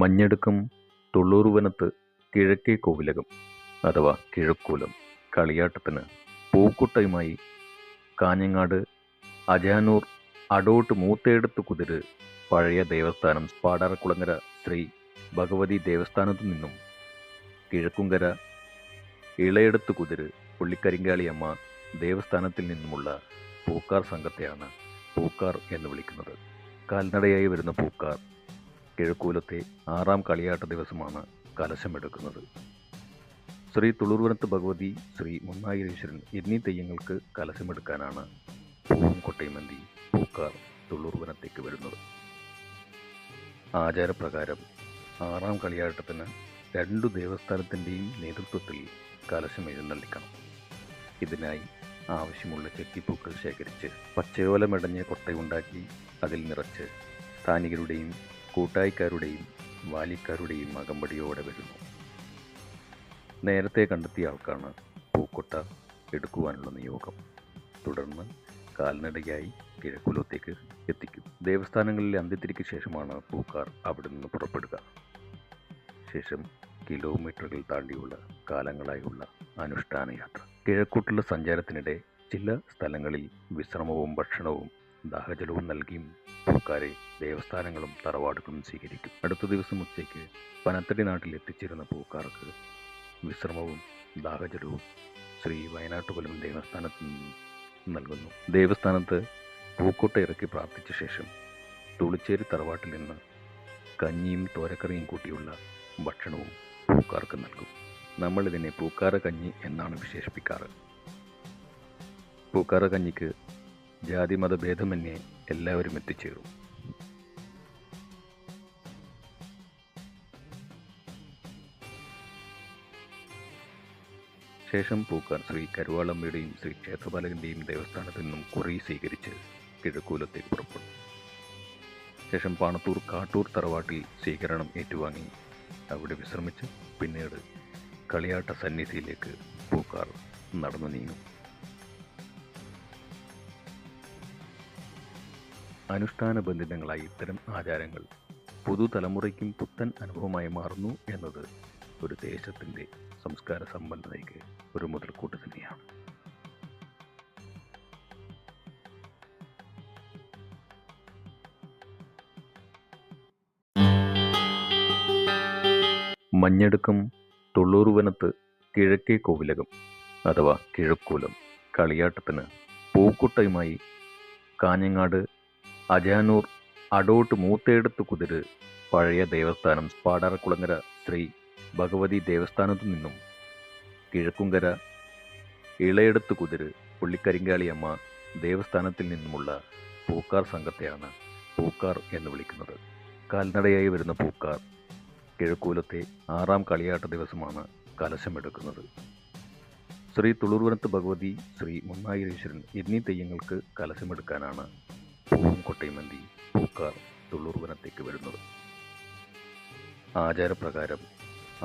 മഞ്ഞടുക്കം തുള്ളൂർവനത്ത് കിഴക്കേ കോവിലകം അഥവാ കിഴക്കൂലം കളിയാട്ടത്തിന് പൂക്കുട്ടയുമായി കാഞ്ഞങ്ങാട് അജാനൂർ അടോട്ട് മൂത്തേടത്ത് കുതിര് പഴയ ദേവസ്ഥാനം പാടാറക്കുളങ്ങര ശ്രീ ഭഗവതി ദേവസ്ഥാനത്തു നിന്നും കിഴക്കുംകര ഇളയെടുത്ത് കുതിര് പുള്ളിക്കരിങ്കാളിയമ്മ ദേവസ്ഥാനത്തിൽ നിന്നുമുള്ള പൂക്കാർ സംഘത്തെയാണ് പൂക്കാർ എന്ന് വിളിക്കുന്നത്. കാൽനടയായി വരുന്ന പൂക്കാർ കിഴക്കൂലത്തെ 6ാം കളിയാട്ട ദിവസമാണ് കലശമെടുക്കുന്നത്. ശ്രീ തുളൂർവനത്ത് ഭഗവതി, ശ്രീ മുന്നായിരീശ്വരൻ എന്നീ തെയ്യങ്ങൾക്ക് കലശമെടുക്കാനാണ് പൂവും കൊട്ടയുമന്തി പൂക്കാർ തുള്ളൂർവനത്തേക്ക് വരുന്നത്. ആചാരപ്രകാരം 6ാം കളിയാട്ടത്തിന് 2 ദേവസ്ഥാനത്തിൻ്റെയും നേതൃത്വത്തിൽ കലശം എഴുന്നള്ളിക്കണം. ഇതിനായി ആവശ്യമുള്ള ചെത്തിപ്പൂക്കൾ ശേഖരിച്ച് പച്ചയോല മെടഞ്ഞ കൊട്ടയുണ്ടാക്കി അതിൽ നിറച്ച് സ്ഥാനികരുടെയും കൂട്ടായിക്കാരുടെയും വാലിക്കാരുടെയും അകമ്പടിയോടെ വരുന്നു. നേരത്തെ കണ്ടെത്തിയ ആൾക്കാണ് പൂക്കൊട്ട എടുക്കുവാനുള്ള നിയോഗം. തുടർന്ന് കാൽനടയായി കിഴക്കുലത്തേക്ക് എത്തിക്കും. ദേവസ്ഥാനങ്ങളിലെ അന്ത്യത്തിരിക്ക് ശേഷമാണ് പൂക്കാർ അവിടെ നിന്ന് പുറപ്പെടുക. ശേഷം കിലോമീറ്ററുകൾ താണ്ടിയുള്ള കാലങ്ങളായുള്ള അനുഷ്ഠാന യാത്ര. കിഴക്കോട്ടുള്ള സഞ്ചാരത്തിനിടെ ചില സ്ഥലങ്ങളിൽ വിശ്രമവും ഭക്ഷണവും ദാഹജലവും നൽകിയും പൂക്കാരെ ദേവസ്ഥാനങ്ങളും തറവാടുകളും സ്വീകരിക്കും. അടുത്ത ദിവസം ഉച്ചയ്ക്ക് പനത്തടി നാട്ടിൽ എത്തിച്ചേരുന്ന പൂക്കാർക്ക് വിശ്രമവും ദാഹജലവും ശ്രീ വയനാട്ടുകുലം ദേവസ്ഥാനത്ത് നിന്ന് നൽകുന്നു. ദേവസ്ഥാനത്ത് പൂക്കോട്ട ഇറക്കി പ്രാർത്ഥിച്ച ശേഷം തുളിച്ചേരി തറവാട്ടിൽ നിന്ന് കഞ്ഞിയും തോരക്കറിയും കൂട്ടിയുള്ള ഭക്ഷണവും പൂക്കാർക്ക് നൽകും. നമ്മളിതിനെ പൂക്കാര കഞ്ഞി എന്നാണ് വിശേഷിപ്പിക്കാറ്. പൂക്കാര കഞ്ഞിക്ക് ജാതി മതഭേദമന്യേ എല്ലാവരും എത്തിച്ചേരും. ശേഷം പൂക്കാർ ശ്രീ കരുവാളമ്മയുടെയും ശ്രീ ക്ഷേത്രപാലകന്റെയും ദേവസ്ഥാനത്തു നിന്നും കുറി സ്വീകരിച്ച് കിഴക്കൂലത്തേക്ക് പുറപ്പെടും. ശേഷം പാണത്തൂർ കാട്ടൂർ തറവാട്ടിൽ സ്വീകരണം ഏറ്റുവാങ്ങി അവിടെ വിശ്രമിച്ച് പിന്നീട് കളിയാട്ട സന്നിധിയിലേക്ക് പൂക്കാർ നടന്നു നീങ്ങും. അനുഷ്ഠാനബന്ധിതങ്ങളായി ഇത്തരം ആചാരങ്ങൾ പുതുതലമുറയ്ക്കും പുത്തൻ അനുഭവമായി മാറുന്നു എന്നത് ഒരു ദേശത്തിൻ്റെ സംസ്കാര സമ്പന്നതയ്ക്ക് ഒരു മുതൽക്കൂട്ട് തന്നെയാണ്. മഞ്ഞടുക്കം തുള്ളൂർവനത്ത് കിഴക്കേ കോവിലകം അഥവാ കിഴക്കൂലം കളിയാട്ടത്തിന് പൂക്കുട്ടയുമായി കാഞ്ഞങ്ങാട് അജാനൂർ അടോട്ട് മൂത്തേടത്ത് കുതിര് പഴയ ദേവസ്ഥാനം പാടാറക്കുളങ്ങര ശ്രീ ഭഗവതി ദേവസ്ഥാനത്തു നിന്നും കിഴക്കുംകര ഇളയെടുത്ത് കുതിര് പുള്ളിക്കരിങ്കാളിയമ്മ ദേവസ്ഥാനത്തിൽ നിന്നുമുള്ള പൂക്കാർ സംഘത്തെയാണ് പൂക്കാർ എന്ന് വിളിക്കുന്നത്. കാൽനടയായി വരുന്ന പൂക്കാർ കിഴക്കൂലത്തെ 6ാം കളിയാട്ട ദിവസമാണ് കലശമെടുക്കുന്നത്. ശ്രീ തുളൂർവനത്ത് ഭഗവതി, ശ്രീ മുന്നായിരീശ്വരൻ എന്നീ തെയ്യങ്ങൾക്ക് കലശമെടുക്കാനാണ് പൂവും കൊട്ടയുമന്തി പൂക്കാർ തുള്ളൂർവനത്തേക്ക് വരുന്നത്. ആചാരപ്രകാരം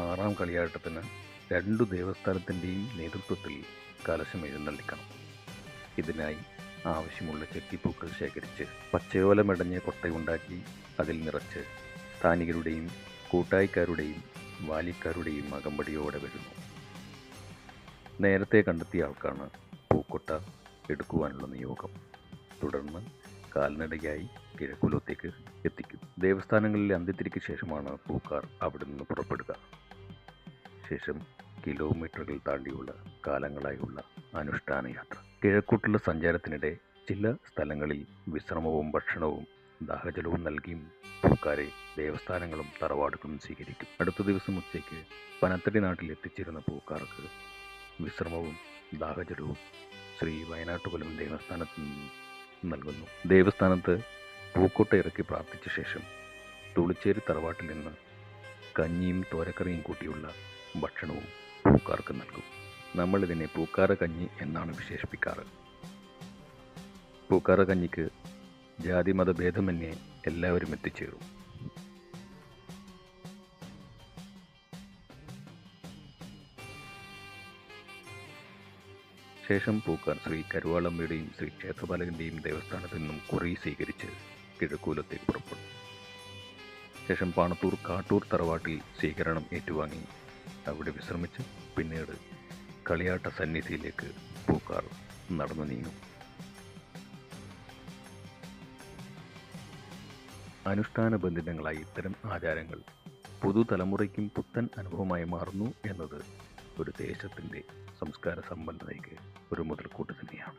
6ാം കളിയാട്ടത്തിന് 2 ദേവസ്ഥാനത്തിൻ്റെയും നേതൃത്വത്തിൽ കലശം എഴുന്നള്ളിക്കണം. ഇതിനായി ആവശ്യമുള്ള ചെത്തിപ്പൂക്കൾ ശേഖരിച്ച് പച്ചയോല മെടഞ്ഞ കൊട്ടയുണ്ടാക്കി അതിൽ നിറച്ച് സ്ഥാനികരുടെയും കൂട്ടായിക്കാരുടെയും വാലിക്കാരുടെയും അകമ്പടിയോടെ വരുന്നു. നേരത്തെ കണ്ടെത്തിയ ആൾക്കാണ് പൂക്കൊട്ട എടുക്കുവാനുള്ള നിയോഗം. തുടർന്ന് കാൽനടയായി കിഴക്കുലത്തേക്ക് എത്തിക്കും. ദേവസ്ഥാനങ്ങളിലെ അന്ത്യത്തിരിക്ക് ശേഷമാണ് പൂക്കാർ അവിടെ നിന്ന് പുറപ്പെടുക. ശേഷം കിലോമീറ്ററുകൾ താണ്ടിയുള്ള കാലങ്ങളായുള്ള അനുഷ്ഠാന യാത്ര. കിഴക്കോട്ടുള്ള സഞ്ചാരത്തിനിടെ ചില സ്ഥലങ്ങളിൽ വിശ്രമവും ഭക്ഷണവും ദാഹജലവും നൽകിയും പൂക്കാരെ ദേവസ്ഥാനങ്ങളും തറവാടുകളും സ്വീകരിക്കും. അടുത്ത ദിവസം ഉച്ചയ്ക്ക് പനത്തടി നാട്ടിൽ എത്തിച്ചേരുന്ന പൂക്കാർക്ക് വിശ്രമവും ദാഹജലവും ശ്രീ വയനാട്ടുകുലം ദേവസ്ഥാനത്ത് നിന്ന് നൽകുന്നു. ദേവസ്ഥാനത്ത് പൂക്കോട്ട ഇറക്കി പ്രാർത്ഥിച്ച ശേഷം തുളിച്ചേരി തറവാട്ടിൽ നിന്ന് കഞ്ഞിയും തോരക്കറിയും കൂട്ടിയുള്ള ഭക്ഷണവും പൂക്കാർക്ക് നൽകും. നമ്മളിതിനെ പൂക്കാര കഞ്ഞി എന്നാണ് വിശേഷിപ്പിക്കാറ്. പൂക്കാര കഞ്ഞിക്ക് ജാതി മതഭേദമന്യേ എല്ലാവരും എത്തിച്ചേരും. ശേഷം പൂക്കാർ ശ്രീ കരുവാളമ്മയുടെയും ശ്രീ ക്ഷേത്രപാലകന്റെയും ദേവസ്ഥാനത്തു നിന്നും കുറി സ്വീകരിച്ച് കിഴക്കൂലത്തേക്ക് പുറപ്പെടും. ശേഷം പാണത്തൂർ കാട്ടൂർ തറവാട്ടിൽ സ്വീകരണം ഏറ്റുവാങ്ങി അവിടെ വിശ്രമിച്ച് പിന്നീട് കളിയാട്ട സന്നിധിയിലേക്ക് പൂക്കാർ നടന്നു നീങ്ങും. അനുഷ്ഠാനബന്ധിതങ്ങളായി ഇത്തരം ആചാരങ്ങൾ പുതുതലമുറയ്ക്കും പുത്തൻ അനുഭവമായി മാറുന്നു എന്നത് ഒരു ദേശത്തിൻ്റെ സംസ്കാര സമ്പന്നതയ്ക്ക് ഒരു മുതൽക്കൂട്ട് തന്നെയാണ്.